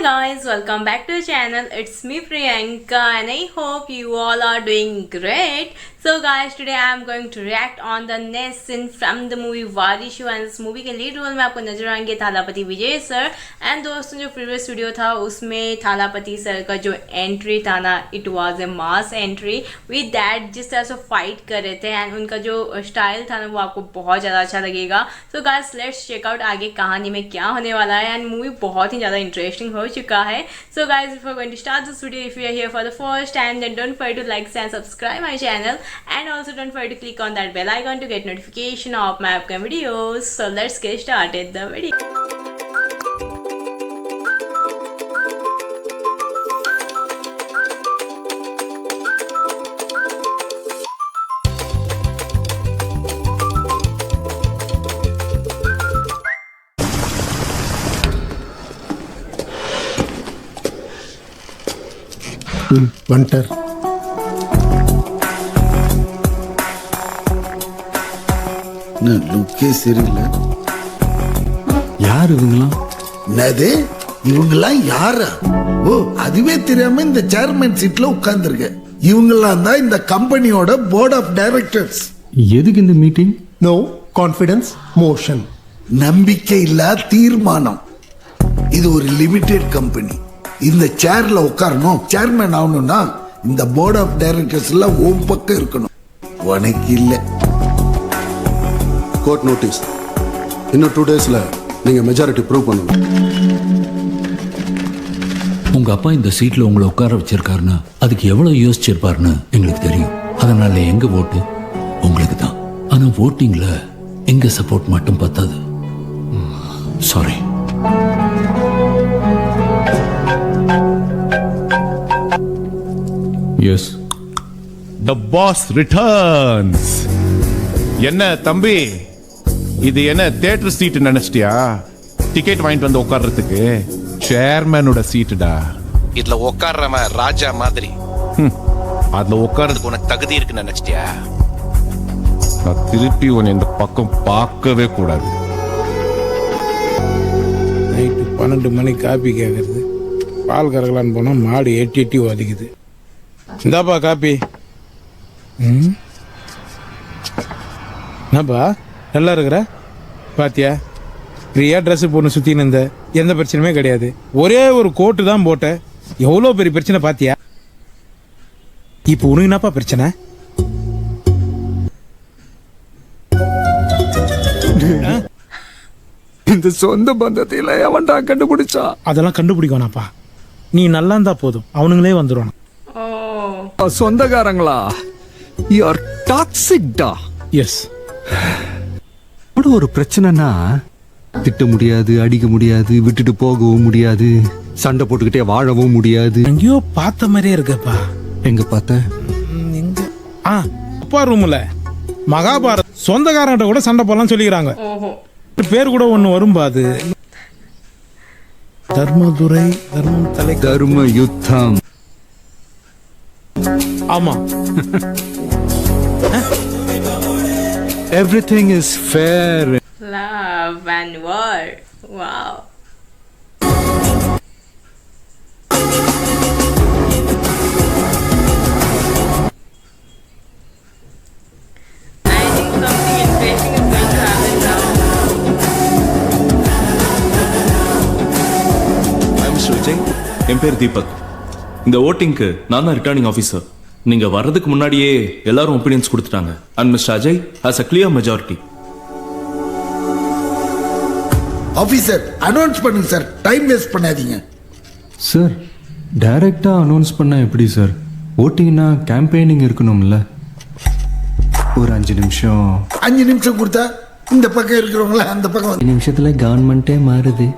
Hi guys, welcome back to the channel. It's me Priyanka and I hope you all are doing great. So guys, today I am going to react on the next scene from the movie Varishu and इस movie के lead role में आपको नजर आएंगे थालापति विजय sir and दोस्तों जो previous video था उसमें थालापति सर का जो एंट्री था ना it was A mass entry with that जिस तरह से फाइट कर रहे थे एंड उनका जो स्टाइल था ना वो आपको बहुत ज़्यादा अच्छा लगेगा. So guys let's check out आगे कहानी में क्या होने वाला है एंड मूवी बहुत ही ज़्यादा इंटरेस्टिंग हो चुका है. So guys before going to start this video if you are here for the first time then don't forget to like and subscribe my channel and also don't forget to click on that bell icon to get notification of my upcoming videos. So let's get started the video. Winter. லுக்கே சரியில்லை. யார் இவங்களாம்? என்னது இவங்கெல்லாம் யாரா? ஓ அதுவே தெரியாம இந்த chairman சீட்ல உட்கார்ந்துருக்க. இவங்கெல்லாம் தான் இந்த கம்பெனியோட போர்ட் ஆஃப் டைரக்டர்ஸ். எதுக்கு இந்த மீட்டிங்? No confidence motion. நம்பிக்கை இல்ல தீர்மானம். இது ஒரு லிமிடெட் கம்பெனி. இந்த சேர்ல உட்காரணும் சேர்மன் ஆகணும்னா இந்த போர்ட் ஆஃப் டைரக்டர்ஸ் எல்லாம் ஓம் பக்கம் இருக்கணும். உனக்கு இல்லை. Court notice. இன்னும் 2 daysல நீங்க மெஜாரிட்டி ப்ரூவ் பண்ணணும். உங்க அப்பா இந்த சீட்ல உங்களை உட்கார வச்சிருக்காருன்னா அதுக்கு எவ்வளவு யோசிச்சிருப்பாருன்னு எங்களுக்கு தெரியும். அதனால எங்க ஓட்டு உங்களுக்கு தான். ஆனா ஓட்டிங்ல எங்க சப்போர்ட் மட்டும் பத்தாது. Sorry. Yes. The boss returns. என்ன தம்பி இது என்ன தியேட்டர் சீட் நினைச்சிட்டியா? டிக்கெட் வாங்கிட்டு வந்து உட்கார்றதுக்கு சேர்மேனோட சீட்டுடா. இதுல உட்கார்றவன் ராஜா மாதிரி. அதுல உட்கார்றதுக்கு உனக்கு தகுதி இருக்குன்னு நினைச்சிட்டியா? நான் திருப்பி உன்னை இந்த பக்கம் பார்க்கவே கூடாது. நைட்டு 12 மணி காப்பி கேட்கறது. பால் கறக்கலான்னு போனா மாடு எட்டி ஒதுக்குது. இந்தாப்பா காப்பி. என்னப்பா நல்லா இருக்கிற பாத்தியா? ஃப்ரீயா ட்ரெஸ் போட்டு சுத்தின்னு இருந்த எந்த பிரச்சனையுமே கிடையாது. ஒரே ஒரு கோட்டு தான் போட்ட. எவ்வளோ பெரிய பிரச்சனை பாத்தியா? இப்போ உனக்கு என்னப்பா பிரச்சனை? இந்த சொந்த பந்தத்தில எவன்டா கண்டுபிடிச்சா? அதெல்லாம் கண்டுபிடிக்கணாப்பா. நீ நல்லா இருந்தா போதும், அவனுங்களே வந்துடுவான். சொந்தக்காரங்களா? யூ ஆர் டாக்ஸிக் டா. எஸ். ஒரு பிரச்சனைனா திட்ட முடியாது, அடிக்க முடியாது, விட்டுட்டு போகவும் முடியாது, சண்டை போட்டுக்கிட்டே வாழவும் முடியாது. எங்கேயோ பார்த்த மாதிரியே இருக்கப்பா. எங்க பார்த்த? எங்க? அப்பா ரூம்ல மகாபாரத் சொந்தக்காரங்கிட்ட கூட சண்டை போடலாம் சொல்லிக்கிறாங்க. பேர் கூட ஒண்ணு வரும்பா. அது தர்மதுரை தர்மம் தலை தர்ம யுத்தம். ஆமா. Everything is fair. Love and war. Wow. I think something interesting is going to happen now. I'm Mr. Vijay. என் பேர் தீபக். இந்த ஓட்டிங்க்கு நான் தான் ரிட்டர்னிங் ஆஃபீஸர். நீங்க வர்றதுக்கு முன்னாடியே எல்லாரும் ஒப்பீனியன்ஸ் கொடுத்துட்டாங்க. And mister Ajay has a clear majority. Officer announce பண்ணுங்க சார். டைம் வேஸ்ட் பண்ணாதீங்க சார். டைரக்டா அனௌன்ஸ் பண்ணா எப்படி சார்? ஓட்டிங்னா கேம்பெயினிங் இருக்கணும்ல. ஒரு 5 நிமிஷம். 5 நிமிஷம் கொடுத்தா இந்த பக்கம் இருக்கிறவங்கள அந்த பக்கம் 5 நிமிஷத்துல கவர்மெண்ட்டே மாறுது.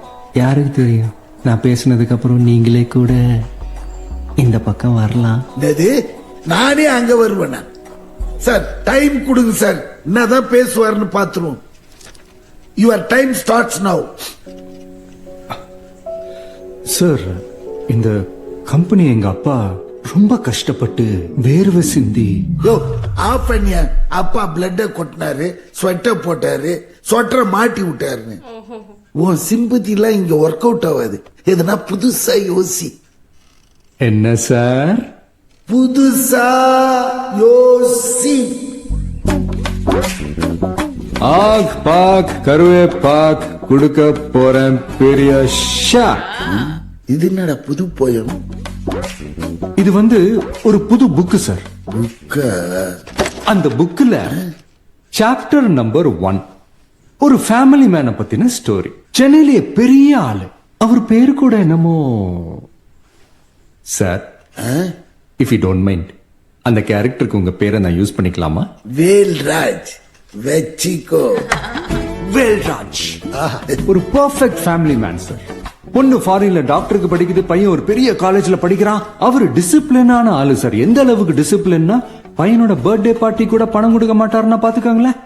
யாருக்கு தெரியும்? நான் பேசினதுக்கு அப்புறம் நீங்களே கூட இந்த பக்கம் வரலாம். நானே அங்க வருவேன் சார். டைம் கொடுங்க சார். என்னதான் பேசுவார்னு பாத்துருவோம். Your time starts now. Sir இந்த கம்பெனி எங்க அப்பா ரொம்ப கஷ்டப்பட்டு வேர்வை சிந்தி. யோ ஆஃப் பண்ணியா? அப்பா பிளட்ட கொட்டினாரு, ஸ்வெட்டர் போட்டாரு, சொட்டரை மாட்டி விட்டாருன்னு. உன் சிம்பத்திலாம் இங்க ஒர்க் அவுட் ஆகாது. எதனா புதுசா யோசி. என்ன சார்? புதுசா யோசி. ஆக் பாக் கருவே பாக் கொடுக்க போறேன் பெரிய ஷாக். இது என்னடா புது போயம்? இது வந்து ஒரு புது புக்கு சார். புக்க அந்த புக்ல சாப்டர் நம்பர் 1 ஒரு ஃபேமிலி மேனை பத்தின ஸ்டோரி. சென்னையிலேயே பெரிய ஆளு. அவர் பேரு கூட என்னமோ sir. If you don't mind அந்த கேரக்டருக்கு உங்க பேரை நான் யூஸ் பண்ணிக்கலாமா? வேல்ராஜ் வெச்சிக்கோ. வேல்ராஜ் ஒரு பெர்ஃபெக்ட் ஃபேமிலி மேன் சார். பொண்ணு ஃபாரின்ல டாக்டருக்கு படிக்குது, பையன் ஒரு பெரிய காலேஜ்ல படிக்கிறான். அவரு டிசிப்ளினான ஆளு சார். எந்த அளவுக்கு டிசிப்ளின்னா பையனோட பர்த்டே பார்ட்டி கூட பணம் கொடுக்க மாட்டாருன்னா பாத்துக்காங்களேன்.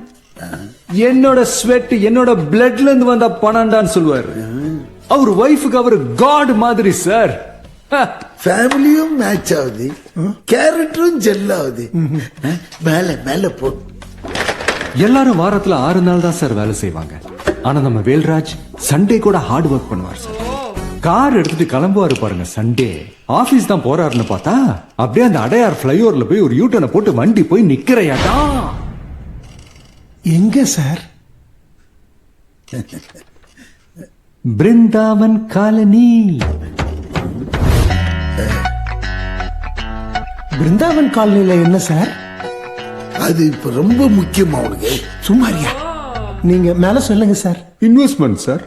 என்னோட ஸ்வெட் என்னோட பிளட்ல இருந்து வந்த பணம்டான்னு சொல்லுவாரு. அவர் ஒய்ஃபுக்கு அவர் காட் மாதிரி சார். ஃபேமிலியும் மேட்ச் ஆகுது, கேரக்டரும் ஜெல் ஆகுது. மேல மேல போ. எல்லாரும் வாரத்துல 6 நாள் தான் சார் வேலை செய்வாங்க. ஆனா நம்ம வேல்ராஜ் சண்டே கூட ஹார்ட் ஒர்க் பண்ணுவார் சார். கார் எடுத்துட்டு கிளம்புவாரு பாருங்க சண்டே. ஆபீஸ் தான் போறாருன்னு பார்த்தா அப்படியே அந்த அடையார் ஃபிளைஓவர்ல போய் ஒரு யூட்டனை போட்டு வண்டி போய் நிக்கிறையாடா. எங்க சார்? பிருந்தாவன் காலனி. பிருந்தாவன் காலனில என்ன சார்? அது இப்ப ரொம்ப முக்கியமா உனக்கு. சும்மாரியா, நீங்க மேல சொல்லுங்க sir. Investment sir.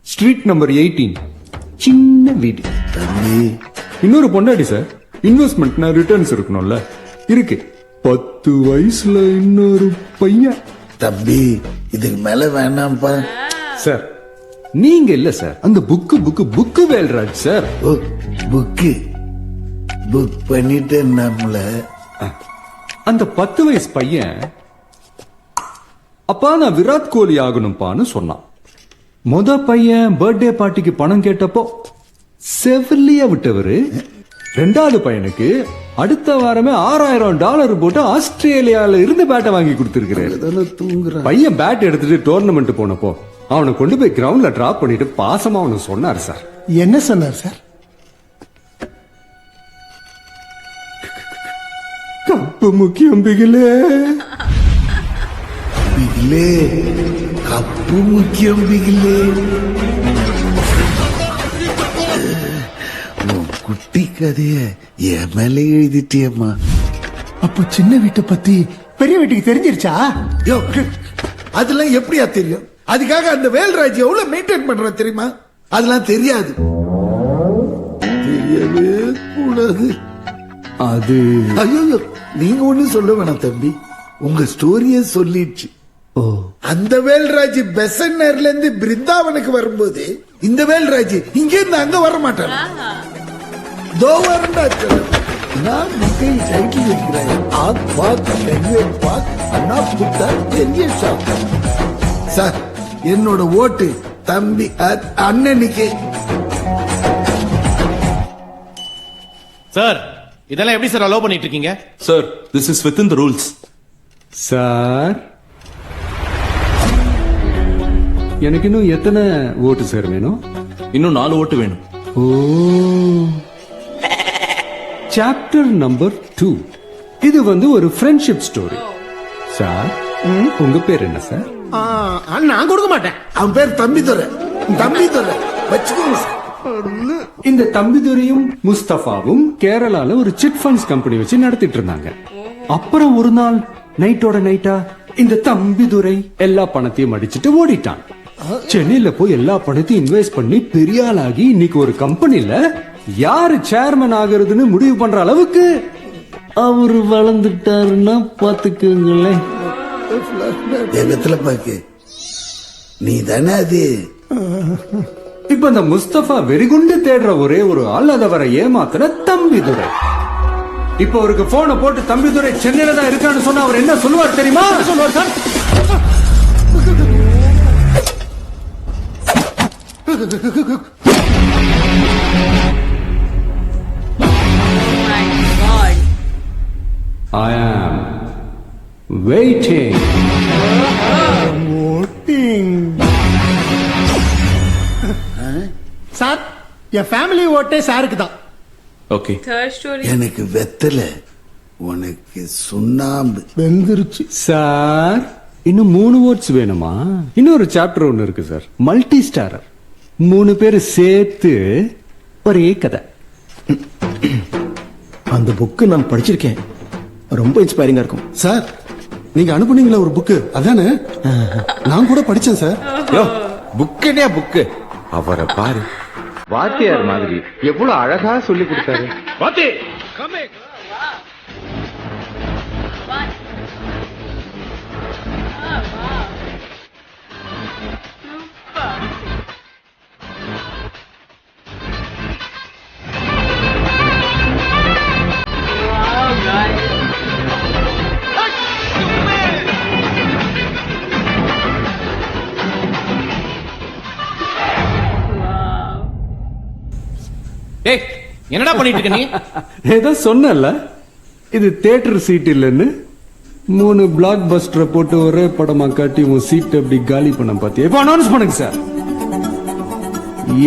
Street number 18 சின்ன வீடு. தம்பி இன்னொரு பொண்டாடி சார். இன்வெஸ்ட்மெண்ட்னா ரிட்டர்ன்ஸ் இருக்கணும்ல. இருக்கு. 10 வயசுல இன்னொரு பையன். தம்பி இதுக்கு மேல வேணாம்ப்பா. சார் நீங்க இல்ல சார், அந்த புக்கு வேல்ராஜ் சார். ஓ புக்கு புக் பண்ணிட்டு நம்மள அந்த 10 வயசு பையன் அப்பா நான் விராட் கோலி ஆகணும்பான்னு சொன்னான். முத பையன் பர்த்டே பார்ட்டிக்கு பணம் கேட்டப்போ செவிலிய விட்டவரு. 2வது பையனுக்கு அடுத்த வாரமே $6000 போட்டு ஆஸ்திரேலியால இருந்து பேட்டை வாங்கி கொடுத்திருக்கிறாரு. பையன் பேட் எடுத்துட்டு டோர்னமெண்ட் போனப்போ அவனை கொண்டு போய் கிரவுண்ட்ல டிராப் பண்ணிட்டு பாசமா அவனு சொன்னார் சார். என்ன சொன்னார் சார்? கப்பு முக்கியம் பிகிலே. பிகிலே கப்பு முக்கியம் பிகிலே. உன் குட்டி கதைய என் மேல எழுதிட்டியம்மா. அப்ப சின்ன வீட்டை பத்தி பெரிய வீட்டுக்கு தெரிஞ்சிருச்சா? யோ, அதெல்லாம் எப்படியா தெரியும்? அதுக்காக அந்த வேல்ராஜ் எவ்வளவு மெயின்டைன் பண்ற தெரியுமா? அதெல்லாம் தெரியாது. தெரியவே கூடாது. அது ஐயோ நீங்க ஒண்ணு சொல்ல வேணாம் தம்பி. உங்க ஸ்டோரிய சொல்லிடுச்சு. அந்த வேல்ராஜ் பெசன்னர்ல இருந்து பிருந்தாவனுக்கு வரும்போது இந்த வேல்ராஜ் இங்க இருந்து அங்க வர மாட்டாங்க. தோ வரண்டா நான் முக்கை சைக்கிள் இருக்கிறேன். ஆத் பாத் லெங்வேஜ் பாத் அண்ணா புத்தா பெரிய ஷாப். சார் என்னோட ஓட்டு தம்பி அண்ணனுக்கு. சார் இதெல்லாம் எப்படி சார் அலோவ் பண்ணிட்டு இருக்கீங்க? Sir this is with in the rules. Sir எனக்கு இன்னும் எத்தனை ஓட்டு சார் வேணும்? இன்னும் 4 ஓட்டு வேணும். ஓ சாப்டர் நம்பர் 2 இது வந்து ஒரு ஃப்ரெண்ட்ஷிப் ஸ்டோரி. சார் உங்க பேர் என்ன சார்? நான் கொடுக்க மாட்டேன். அவன் பேர் தம்பிதுரை. தம்பிதுரை வச்சுக்கோங்க சார். இந்த தம்பிதுரையும் முஸ்தபாவும் கேரளால ஒரு சிட் ஃபண்ட்ஸ் கம்பெனி வச்சு நடத்திட்டு இருந்தாங்க. அப்புறம் ஒரு நாள் நைட்டோட நைட்டா இந்த தம்பிதுரை எல்லா பணத்தையும் அடிச்சிட்டு ஓடிட்டான். சென்னையில போய் எல்லா பணத்தையும் இன்வெஸ்ட் பண்ணி பெரிய ஆளாகி இன்னைக்கு ஒரு கம்பெனில யாரு சேர்மன் ஆகுறதுன்னு முடிவு பண்ற அளவுக்கு அவரு வளர்ந்துட்டாருன்னா பாத்துக்குங்களேன். எங்கத்துல பாக்கு நீ தானே அது. இப்ப இந்த முஸ்தபா வெறிகுண்டு தேடுற ஒரே ஒரு ஆள் அதை வர ஏமாத்துற தம்பிதுரை. இப்ப அவருக்கு போனை போட்டு தம்பிதுரை சென்னையில தான் இருக்கான்னு சொன்னா அவர் என்ன சொல்லுவார் தெரியுமா? சொல்லுவார் sir. I am waiting. Voting. Sir என் ஃபேமிலி ஓட்டே சாருக்கு தான். ஓகே. Third story. எனக்கு வெத்தலை, உனக்கு சுண்ணாம்பு. வெந்துருச்சு சார். இன்னும் 3 வேர்ட்ஸ் வேணுமா? இன்னொரு சாப்டர் ஒன்று இருக்கு சார், மல்டி ஸ்டாரர். 3 பேர் சேர்த்து ஒரே கதை. அந்த புக்கு நான் படிச்சிருக்கேன், ரொம்ப இன்ஸ்பைரிங்கா இருக்கும். சார் நீங்க அனுப்புனீங்களா ஒரு புக்கு, அதானே? நான் கூட படிச்சேன் சார். புக்குனே புக்கு. அவரை பாரு, வாத்தியார் மாதிரி எவ்வளவு அழகா சொல்லி கொடுத்தாரு. வாத்தி ஏய், என்னடா பண்ணிட்டு இருக்க நீ? ஏதோ சொன்னல, இது தியேட்டர் சீட் இல்லைன்னு. 3 பிளாக் பஸ்டரை போட்டு ஒரே படமா காட்டி உன் சீட் அப்படி காலி பண்ண பாத்தியா? இப்ப அனௌன்ஸ் பண்ணுங்க சார்,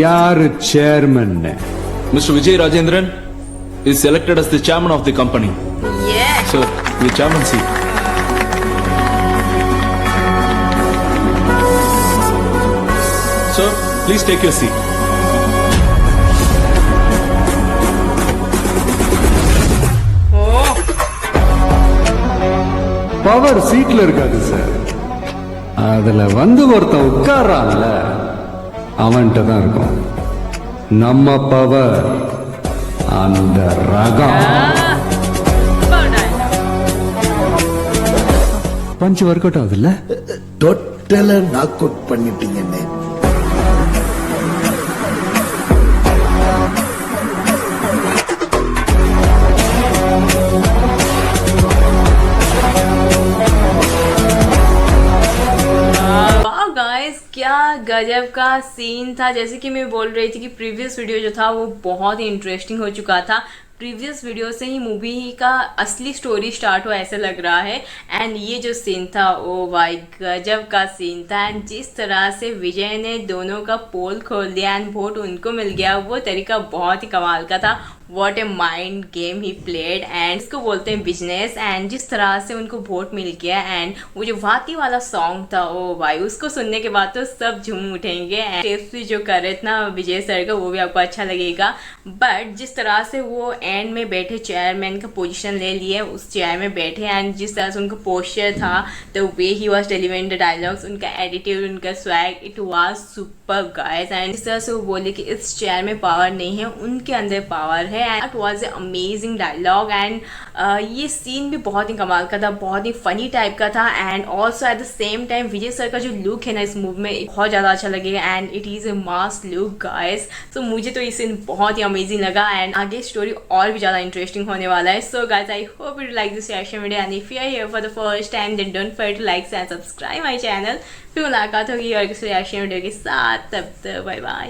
யாரு chairman? Mister Vijay Rajendran is selected as the chairman of the company. Yeah. So, your chairman seat. Sir, please take your seat. Power சீட்ல இருக்காது சார், அதுல வந்து ஒருத்தன் உட்கார்றான்ல அவன்கிட்ட தான் இருக்கும். நம்ம பவர் அந்த ரகம். பஞ்ச் ஒர்க் அவுட் ஆகுதுல்ல? டோட்டலா நாக் அவுட் பண்ணிட்டீங்கன்னு. गाइस क्या गजब का सीन था। जैसे कि मैं बोल रही थी कि प्रीवियस वीडियो जो था वो बहुत ही इंटरेस्टिंग हो चुका था। प्रीवियस वीडियो से ही मूवी का असली स्टोरी स्टार्ट हुआ ऐसा लग रहा है। एंड ये जो सीन था ओ भाई गजब का सीन था। एंड जिस तरह से विजय ने दोनों का पोल खोल दिया एंड वोट उनको मिल गया, वो तरीका बहुत ही कमाल का था। What a mind game he played and इसको बोलते हैं बिजनेस। एंड जिस तरह से उनको वोट मिल गया एंड वो जो वाती वाला सॉन्ग था ओ भाई, उसको सुनने के बाद तो सब झूम उठेंगे। स्टेप्स भी जो कर रहे थे ना विजय सर का, वो भी आपको अच्छा लगेगा। बट जिस तरह से वो एंड में बैठे चेयरमैन का पोजीशन ले लिए, उस चेयर में बैठे एंड जिस तरह से उनका पोस्चर था, the way he was delivering the dialogues, उनका एटीट्यूड, उनका swag, it was super guys. And जिस तरह से वो बोले कि इस चेयर में पावर नहीं है, उनके अंदर पावर है। And it was a amazing dialogue. And ये सीन भी बहुत ही कमाल का था, बहुत ही फनी टाइप का था। And also at the same time Vijay sir का जो लुक है ना इस मूवी में बहुत ज़्यादा अच्छा लगेगा। And it is a mass look guys. So मुझे तो ये सीन बहुत ही अमेजिंग लगा। एंड आगे स्टोरी और भी ज़्यादा इंटरेस्टिंग होने वाला है। So guys I hope you like this reaction video and if you are here for the first time then don't forget to like and subscribe my channel. फिर मुलाकात होगी और किसी रिएक्शन वीडियो के साथ, तब तक बाय बाय।